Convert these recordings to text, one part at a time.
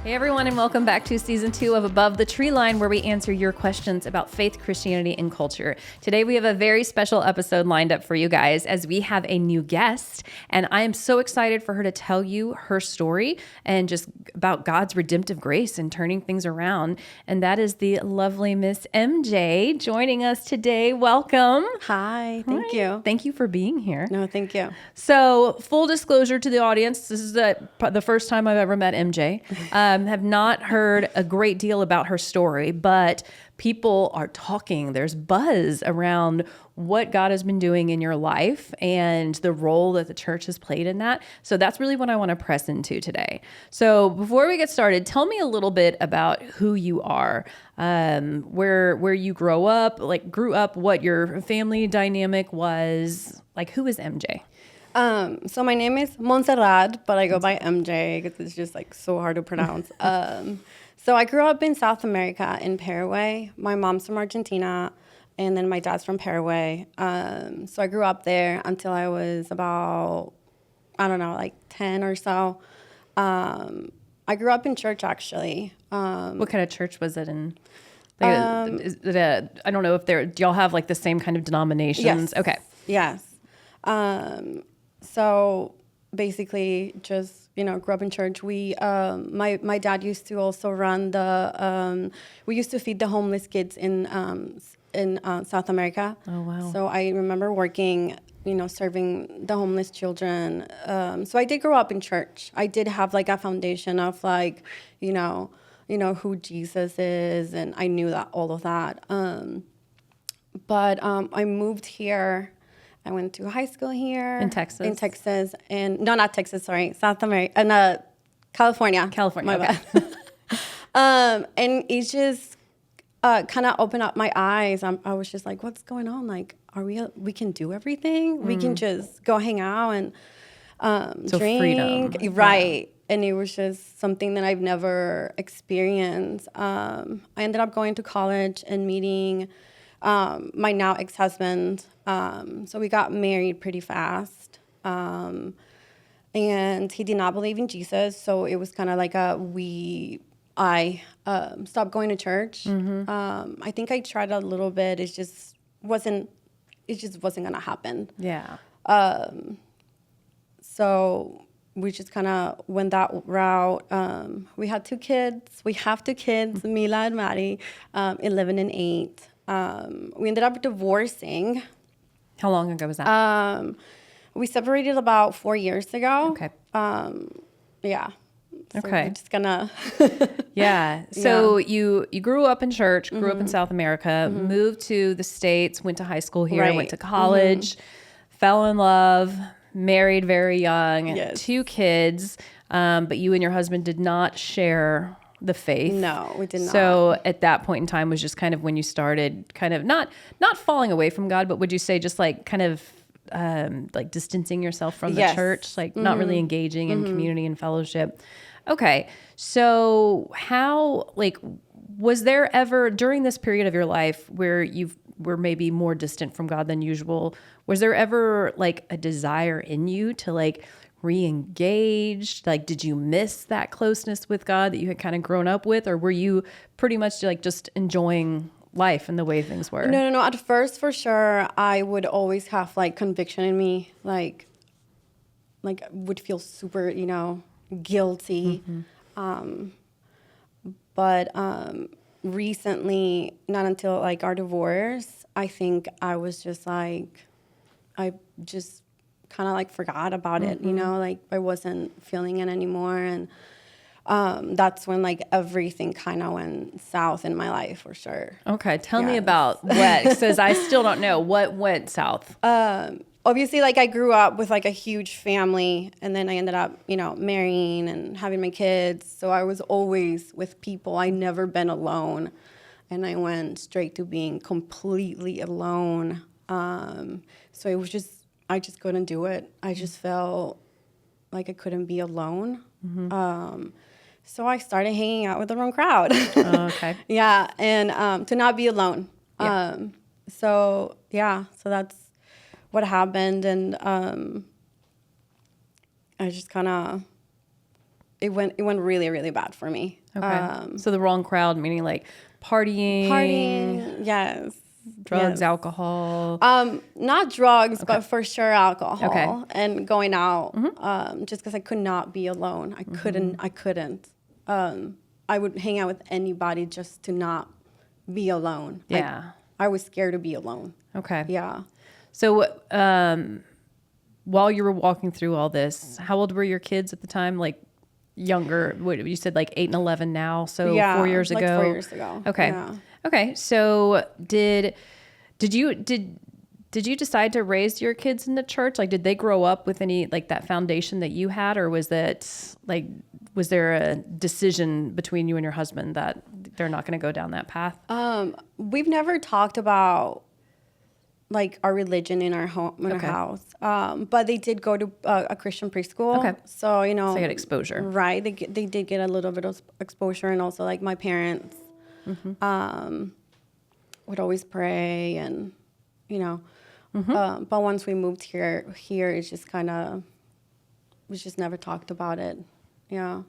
Hey everyone, and welcome back to season 2 of Above the Tree Line, where we answer your questions about faith, Christianity, and culture. Today we have a very special episode lined up for you guys as we have a new guest, and I am so excited for her to tell you her story and just about God's redemptive grace and turning things around. And that is the lovely Miss MJ joining us today. Welcome. Hi, thank you. Thank you for being here. No, thank you. So, full disclosure to the audience, this is the first time I've ever met MJ. Have not heard a great deal about her story, but people are talking. There's buzz around what God has been doing in your life and the role that the church has played in that. So that's really what I want to press into today. So before we get started, tell me a little bit about who you are, where you grew up, what your family dynamic was. Like, who is MJ? So my name is Montserrat, but I go by MJ because it's just like so hard to pronounce. So I grew up in South America in Paraguay. My mom's from Argentina, and then my dad's from Paraguay. So I grew up there until I was about, I don't know, like 10 or so. I grew up in church, actually. What kind of church was it in? Is it I don't know if do y'all have like the same kind of denominations? Yes. Okay. Yes. So basically just, grew up in church. We, my dad used to also run we used to feed the homeless kids in South America. Oh, wow. So I remember working, serving the homeless children. So I did grow up in church. I did have like a foundation of like, who Jesus is, and I knew that all of that. But I moved here. I went to high school here in Texas, and no, not Texas. Sorry, South America, California. California. My okay. bad. And it just kind of opened up my eyes. I was just like, what's going on? Like, we can do everything. We can just go hang out and drink. Freedom. Right. Yeah. And it was just something that I've never experienced. I ended up going to college and meeting my now ex-husband. So we got married pretty fast. And he did not believe in Jesus. So it was kind of like I stopped going to church. Mm-hmm. I think I tried a little bit. It just wasn't going to happen. Yeah. So we just kind of went that route. We had 2 kids. We have 2 kids, Mila and Maddie, 11 and 8. We ended up divorcing. How long ago was that? We separated about 4 years ago. Okay. Yeah. So okay. We're just gonna. Yeah. So you grew up in church, grew up in South America, moved to the States, went to high school here, Right. went to college, fell in love, married very young, Yes. 2 kids, but you and your husband did not share the faith. No, we did not. So at that point in time was just kind of when you started kind of not falling away from God, but would you say just like kind of like distancing yourself from the Yes. church, like not really engaging in community and fellowship? Okay. So how, like, was there ever during this period of your life where you were maybe more distant from God than usual, was there ever like a desire in you to like re-engage? Like, did you miss that closeness with God that you had kind of grown up with, or were you pretty much like just enjoying life and the way things were? No. At first, for sure, I would always have like conviction in me, like would feel super, guilty. But recently, not until like our divorce, I think I was just like, I just kind of like forgot about it, like I wasn't feeling it anymore. And that's when like everything kind of went south in my life, for sure. Okay. Tell me about what, because I still don't know what went south. Obviously, like I grew up with like a huge family, and then I ended up, marrying and having my kids. So I was always with people. I never been alone. And I went straight to being completely alone. So it was I just couldn't do it. I just felt like I couldn't be alone. So I started hanging out with the wrong crowd. Oh, okay. Yeah, and to not be alone. Yeah. So that's what happened, and I just kind of it went really, really bad for me. Okay. So the wrong crowd, meaning like partying, Partying, yes. drugs, Yes. alcohol. Not drugs, but for sure alcohol. Okay. And going out, just because I could not be alone. I couldn't. I would hang out with anybody just to not be alone. Yeah. I was scared to be alone. Okay. Yeah. So while you were walking through all this, how old were your kids at the time? Like younger, what you said, like 8 and 11 now. So Yeah, 4 years like ago. 4 years ago. Okay. Yeah. Okay. So did you decide to raise your kids in the church? Like, did they grow up with any, like that foundation that you had, or was there a decision between you and your husband that they're not going to go down that path? We've never talked about like our religion in our home, in our house. But they did go to a Christian preschool. Okay. So, you know. So you got exposure. Right. They did get a little bit of exposure. And also like my parents would always pray and, you know. But once we moved here it's just kind of, we just never talked about it. Yeah.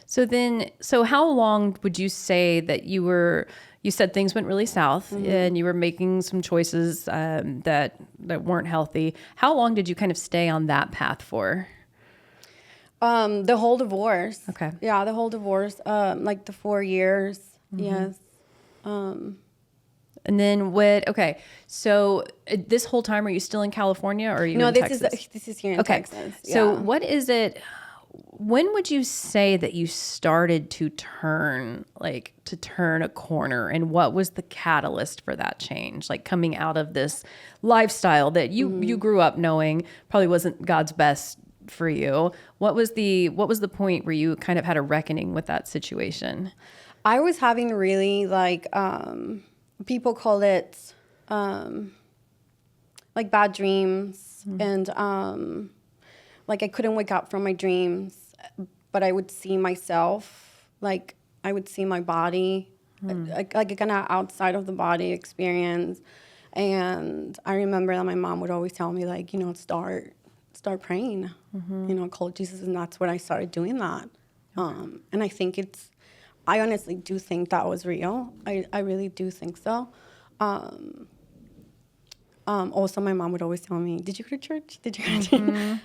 So how long would you say that you said things went really south and you were making some choices that weren't healthy. How long did you kind of stay on that path for? The whole divorce. Okay. Yeah, the whole divorce, like the 4 years. Yes. And then so this whole time, are you still in California or are you in Texas? This is here in Texas. So Yeah. what is it, when would you say that you started to turn a corner, and what was the catalyst for that change? Like coming out of this lifestyle that you grew up knowing probably wasn't God's best for you. What was the point where you kind of had a reckoning with that situation? I was having really like, people call it like bad dreams. And like I couldn't wake up from my dreams, but I would see myself, like I would see my body, like a kind of outside of the body experience. And I remember that my mom would always tell me like, you know, start praying, you know, call Jesus. And that's when I started doing that. And I honestly do think that was real. I really do think so. Also, my mom would always tell me, did you go to church? Did you go to church?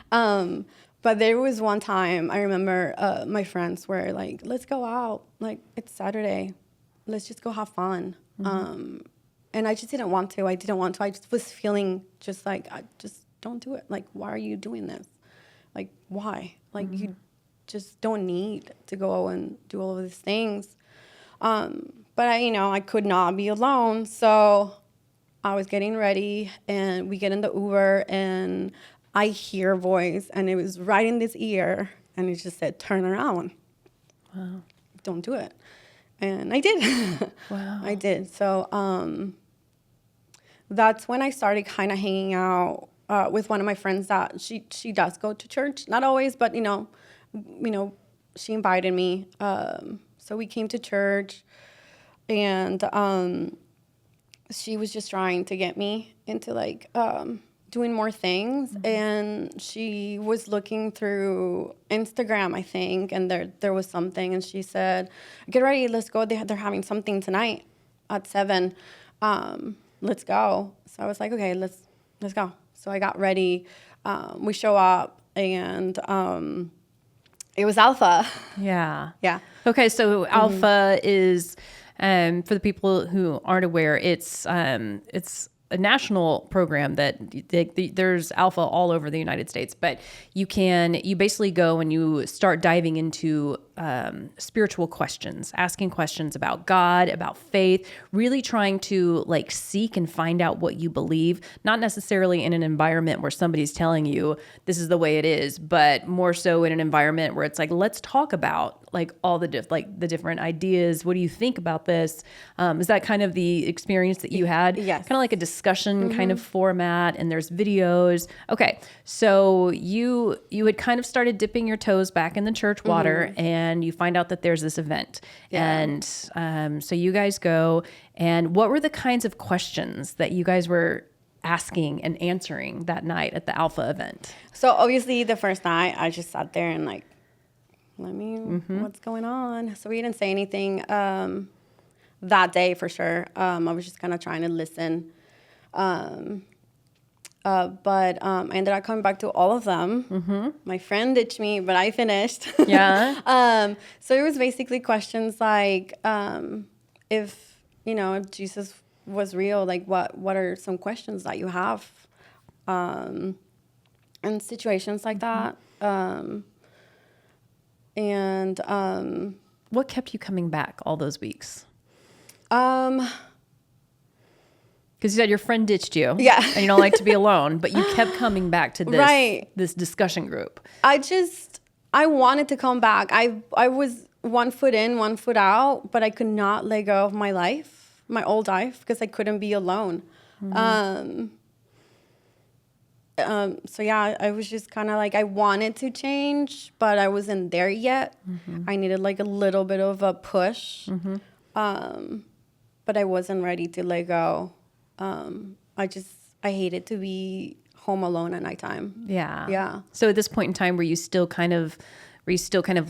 But there was one time, I remember my friends were like, let's go out. Like, it's Saturday. Let's just go have fun. And I just didn't want to. I just was feeling just like, I just don't do it. Like, why are you doing this? Like, why? Like, you just don't need to go and do all of these things. But I could not be alone. So I was getting ready and we get in the Uber and I hear a voice and it was right in this ear and it just said, turn around. Wow. Don't do it. And I did. Wow. I did. So that's when I started kind of hanging out with one of my friends that she does go to church. Not always, but, she invited me. So we came to church and she was just trying to get me into like doing more things. And she was looking through Instagram, I think, and there was something and she said, get ready, let's go. They're having something tonight at 7. Let's go. So I was like, okay, let's go. So I got ready. We show up and it was Alpha. Yeah. Yeah. Okay, so Alpha is, for the people who aren't aware, it's a national program that there's Alpha all over the United States, but you basically go and you start diving into spiritual questions, asking questions about God, about faith, really trying to like seek and find out what you believe, not necessarily in an environment where somebody's telling you this is the way it is, but more so in an environment where it's like, let's talk about like all the the different ideas. What do you think about this? Is that kind of the experience that you had? Yes. Kind of like a discussion kind of format, and there's videos. Okay, so you had kind of started dipping your toes back in the church water, and you find out that there's this event. Yeah. And so you guys go, and what were the kinds of questions that you guys were asking and answering that night at the Alpha event? So obviously the first night I just sat there and like what's going on? So we didn't say anything that day for sure. I was just kind of trying to listen. But I ended up coming back to all of them. My friend ditched me, but I finished. Yeah. So it was basically questions like, if Jesus was real, like what are some questions that you have, and situations like that. What kept you coming back all those weeks? Um, Because you said your friend ditched you. Yeah. And you don't like to be alone, but you kept coming back to this, Right. this discussion group. I wanted to come back. I was 1 foot in, 1 foot out, but I could not let go of my life, my old life, because I couldn't be alone. So yeah, I was just kind of like, I wanted to change, but I wasn't there yet. I needed like a little bit of a push. But I wasn't ready to let go. I hated to be home alone at nighttime. Yeah. Yeah. So at this point in time, were you still kind of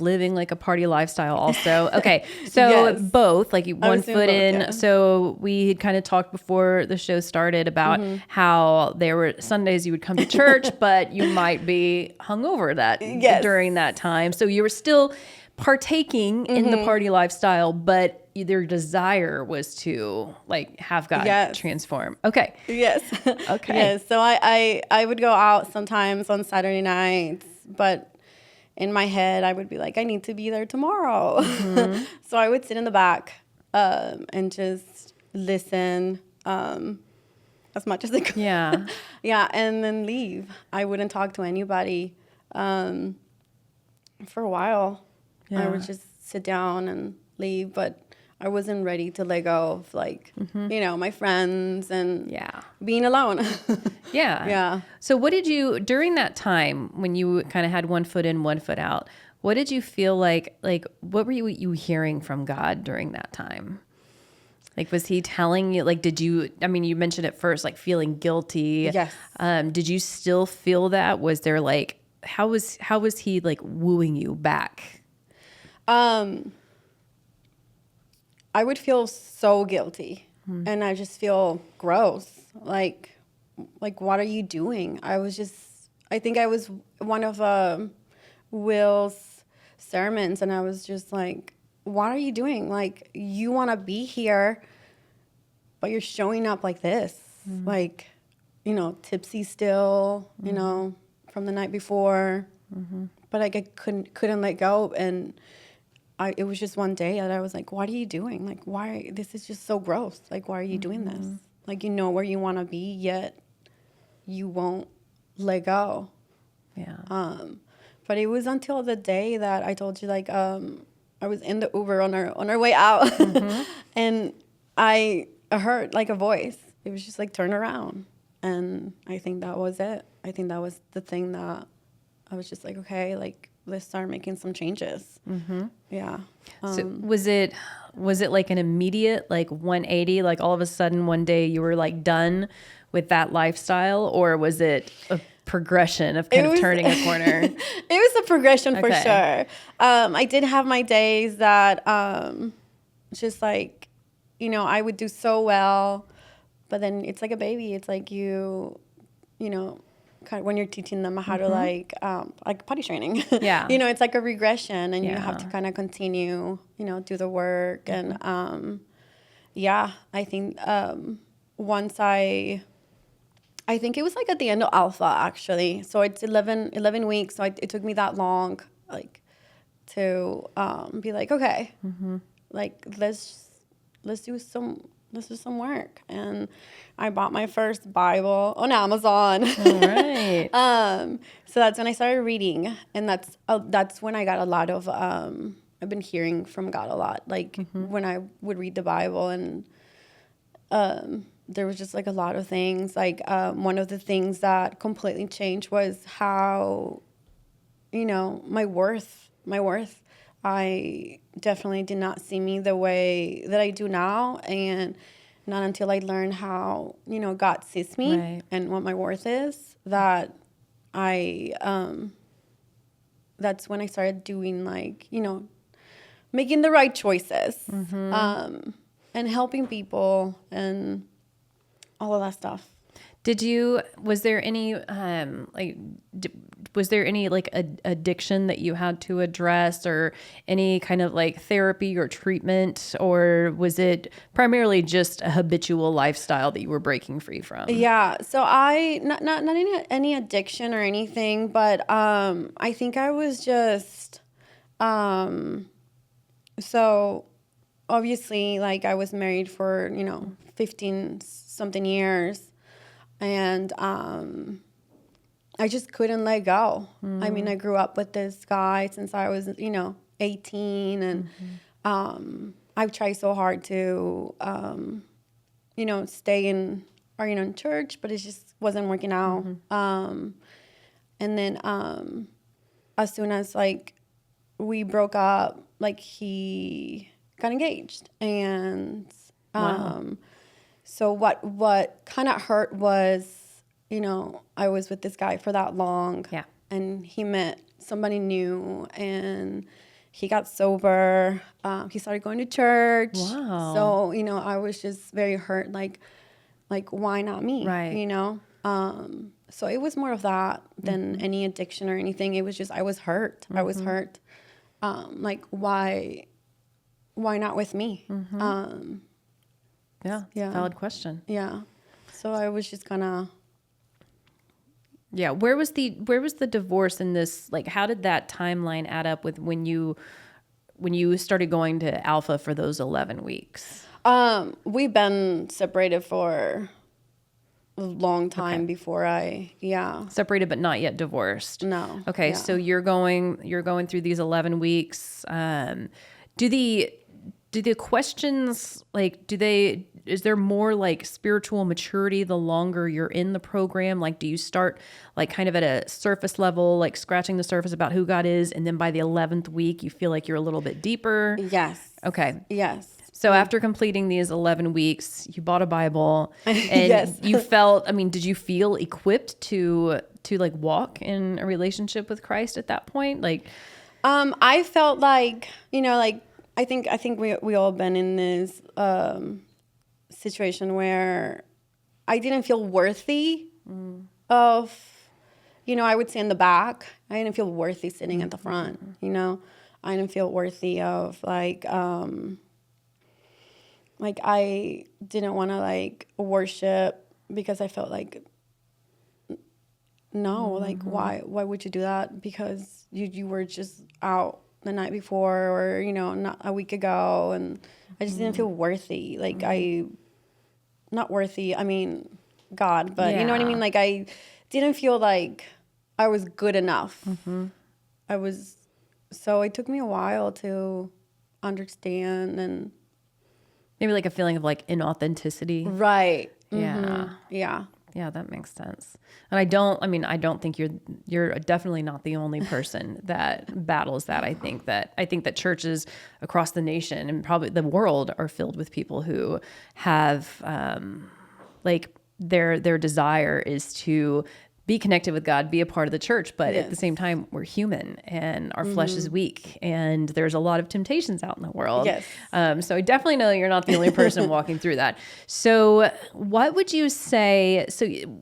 living like a party lifestyle also? Okay. So Yes. both, like I one was doing foot both, in. yeah. So we had kind of talked before the show started about how there were Sundays you would come to church, but you might be hungover Yes. during that time. So you were still partaking in the party lifestyle, but their desire was to like have God Yes. transform. Okay. Yes. Okay. Yes. So I would go out sometimes on Saturday nights, but in my head I would be like, I need to be there tomorrow. So I would sit in the back and just listen as much as I could. Yeah. Yeah, and then leave. I wouldn't talk to anybody for a while. I Yeah. would just sit down and leave, but I wasn't ready to let go of like, my friends and Yeah. being alone. Yeah. Yeah. So what did you, during that time when you kind of had 1 foot in, 1 foot out, what did you feel like what were you hearing from God during that time? Like, was he telling you, like, you mentioned at first, like feeling guilty. Yes. Did you still feel that? Was there like, how was he like wooing you back? I would feel so guilty and I just feel gross. Like what are you doing? I think I was one of Will's sermons and I was just like, what are you doing? Like, you want to be here, but you're showing up like this. Like, tipsy still, from the night before. But like I couldn't let go, and it was just one day that I was like, what are you doing? Like, why? This is just so gross. Like, why are you doing this? Like, you know where you want to be, yet you won't let go. Yeah. But it was until the day that I told you, like, I was in the Uber on our way out, and I heard like a voice. It was just like, turn around, and I think that was it. I think that was the thing that I was just like, okay, like, let's start making some changes. Yeah. So was it like an immediate like 180, like all of a sudden one day you were like done with that lifestyle, or was it a progression of kind of turning a corner? It was a progression for Okay. sure. I did have my days that just like, I would do so well, but then it's like a baby. It's like you know, kind of when you're teaching them how to like potty training. Yeah. It's like a regression, and you have to Yeah. kind of continue, do the work. And I think once I think it was like at the end of Alpha, actually. So it's 11 weeks. So it took me that long, like, to be like, okay, like let's do some work. And I bought my first Bible on Amazon. All right. So that's when I started reading, and that's when I got a lot of I've been hearing from God a lot. Like when I would read the Bible, and there was just like a lot of things. Like one of the things that completely changed was how, my worth. I definitely did not see me the way that I do now, and not until I learned how, God sees me Right. and what my worth is, that I that's when I started doing like, making the right choices, and helping people and all of that stuff. Was there any, was there any like addiction that you had to address, or any kind of like therapy or treatment, or was it primarily just a habitual lifestyle that you were breaking free from? Yeah. So not any addiction or anything, but I think I was just so obviously, like, I was married for 15 something years, and I just couldn't let go. I mean, I grew up with this guy since I was 18, and I've tried so hard to stay in church, but it just wasn't working out. And then as soon as like we broke up, like, he got engaged, and so what kind of hurt was, I was with this guy for that long, and he met somebody new, and he got sober. He started going to church. Wow. So I was just very hurt. Like why not me? Right. So it was more of that than any addiction or anything. It was just I was hurt. I was hurt. Like why not with me? Yeah. Yeah. Valid question. Yeah. So I was just gonna. Yeah. Where was the divorce in this? Like, how did that timeline add up with when you started going to Alpha for those 11 weeks? We've been separated for a long time before Separated but not yet divorced. No. Okay. Yeah. So you're going through these 11 weeks. Do the questions, like, is there more like spiritual maturity the longer you're in the program? Like, do you start like kind of at a surface level, like scratching the surface about who God is, and then by the 11th week, you feel like you're a little bit deeper? Yes. Okay. Yes. So after completing these 11 weeks, you bought a Bible, and Yes. you felt, I mean, did you feel equipped to like walk in a relationship with Christ at that point? Like, I felt like, like, I think we all been in this situation where I didn't feel worthy of, I would say in the back. I didn't feel worthy sitting at the front, I didn't feel worthy of like I didn't want to like worship because I felt like, no, like why would you do that? Because you were just out the night before, or not a week ago, and I just didn't feel worthy. Like not worthy, I mean God, but you know what I mean? Like I didn't feel like I was good enough. So it took me a while to understand, and maybe like a feeling of like inauthenticity. right. Yeah. Yeah. Yeah, that makes sense. And I don't think you're definitely not the only person that battles that. I think that churches across the nation and probably the world are filled with people who have like their desire is to be connected with God, be a part of the church, but at the same time, we're human and our flesh is weak, and there's a lot of temptations out in the world. Yes. So I definitely know you're not the only person walking through that. So what would you say to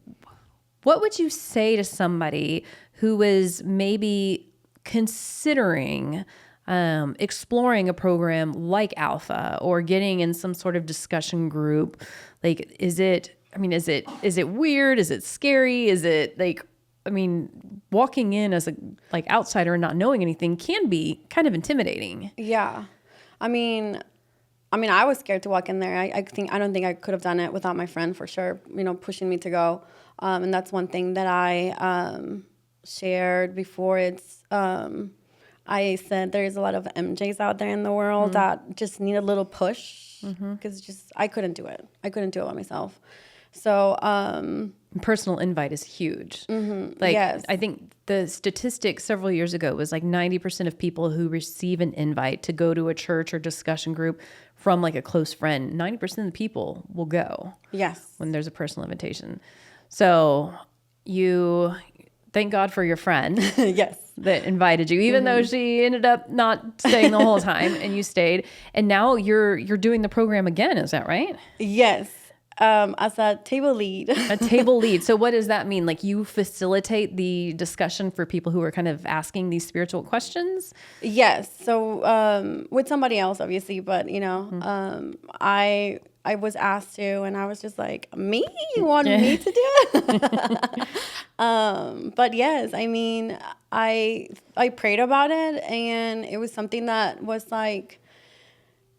somebody who is maybe considering exploring a program like Alpha, or getting in some sort of discussion group? Like, is it weird? Is it scary? Is it like, walking in as a like outsider and not knowing anything can be kind of intimidating. Yeah. I mean, I was scared to walk in there. I don't think I could have done it without my friend, for sure, pushing me to go. And that's one thing that I shared before. It's I said there's a lot of MJs out there in the world that just need a little push, because I couldn't do it. I couldn't do it by myself. So personal invite is huge. Like, yes. I think the statistic several years ago was like 90% of people who receive an invite to go to a church or discussion group from like a close friend, 90% of the people will go. Yes. When there's a personal invitation. So you thank God for your friend. Yes. that invited you, even though she ended up not staying the whole time and you stayed. And now you're doing the program again. Is that right? Yes. As a table lead. A table lead. So what does that mean? Like you facilitate the discussion for people who are kind of asking these spiritual questions? Yes. So with somebody else, obviously, but I was asked to, and I was just like, me? You want me to do it? But yes, I mean, I prayed about it, and it was something that was like,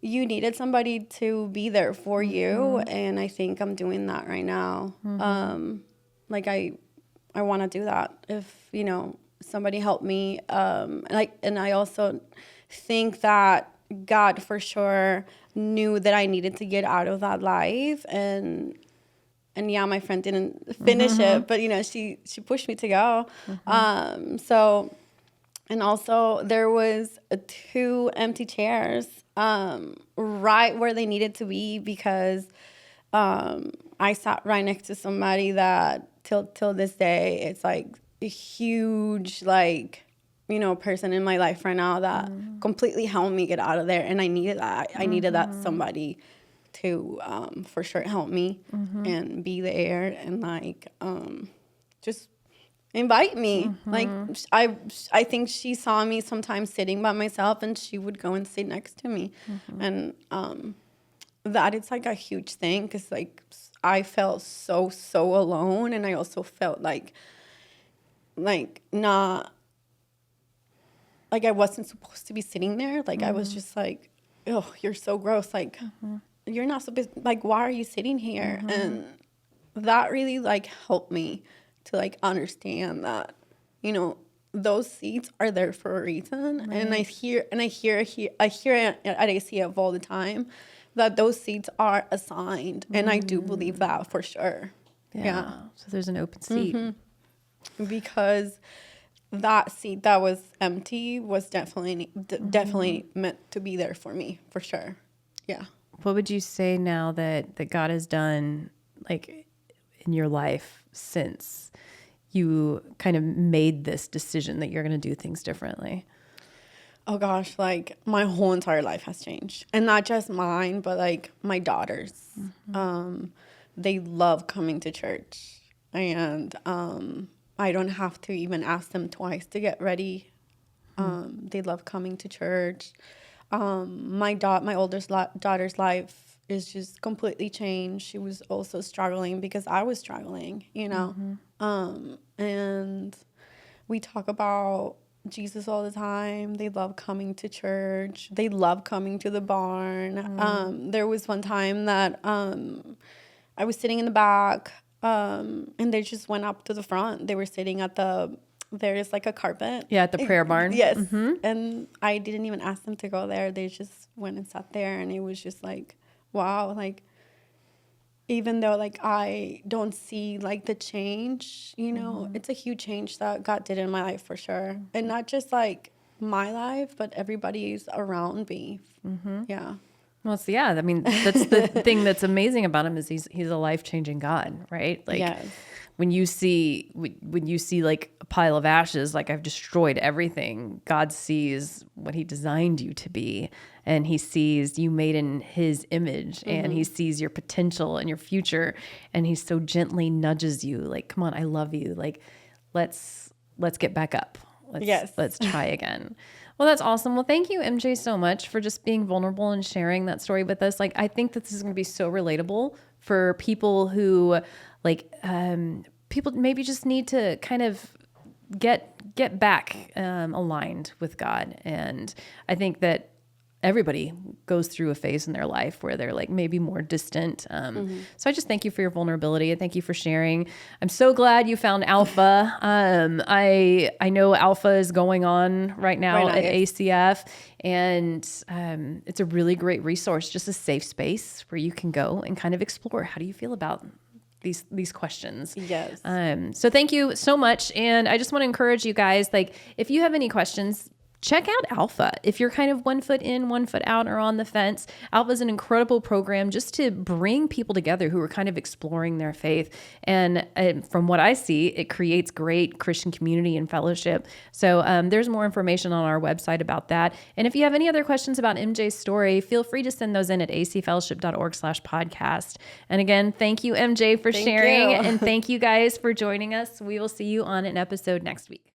you needed somebody to be there for you, and I think I'm doing that right now. Like I want to do that. If somebody helped me, and I also think that God for sure knew that I needed to get out of that life, and yeah, my friend didn't finish it, but she pushed me to go. So, and also there was 2 empty chairs right where they needed to be, because I sat right next to somebody that till this day, it's like a huge person in my life right now that completely helped me get out of there, and I needed that. I needed that somebody to for sure help me and be there and just invite me. Like I think she saw me sometimes sitting by myself, and she would go and sit next to me, and that it's like a huge thing, because I felt so alone, and I also felt like not like I wasn't supposed to be sitting there. Like I was just like, oh, you're so gross. Like you're not supposed. Like why are you sitting here? And that really helped me to understand that those seats are there for a reason. Right. And I hear it at ACF all the time that those seats are assigned, and I do believe that for sure. Yeah. So there's an open seat. Because that seat that was empty was definitely meant to be there for me, for sure. Yeah. What would you say now that God has done in your life since you kind of made this decision that you're going to do things differently? Oh gosh, my whole entire life has changed, and not just mine, but my daughters. They love coming to church, and I don't have to even ask them twice to get ready. They love coming to church. My oldest daughter's life is just completely changed. She was also struggling because I was struggling, and we talk about Jesus all the time. They love coming to church. They love coming to the barn. There was one time that I was sitting in the back, and they just went up to the front. They were sitting there's a carpet. Yeah, at the prayer barn. Yes. And I didn't even ask them to go there. They just went and sat there, and it was just wow, even though I don't see the change, it's a huge change that God did in my life for sure. And not just my life, but everybody's around me. Yeah. Well, I mean, that's the thing that's amazing about him is he's a life-changing God, right? Yes. When you see a pile of ashes, I've destroyed everything, God sees what he designed you to be, and he sees you made in his image, and he sees your potential and your future, and he so gently nudges you come on, I love you. Let's get back up. Let's try again. Well, that's awesome. Well, thank you, MJ, so much for just being vulnerable and sharing that story with us. I think that this is going to be so relatable for people who people maybe just need to kind of get back aligned with God. And I think that everybody goes through a phase in their life where they're maybe more distant. So I just thank you for your vulnerability, and thank you for sharing. I'm so glad you found Alpha. I know Alpha is going on right now at ACF, and it's a really great resource, just a safe space where you can go and kind of explore. How do you feel about these questions? Yes. So thank you so much. And I just want to encourage you guys, if you have any questions, check out Alpha. If you're kind of 1 foot in, 1 foot out, or on the fence, Alpha is an incredible program just to bring people together who are kind of exploring their faith. And from what I see, it creates great Christian community and fellowship. So there's more information on our website about that. And if you have any other questions about MJ's story, feel free to send those in at acfellowship.org/podcast. And again, thank you, MJ, for sharing. you. And thank you guys for joining us. We will see you on an episode next week.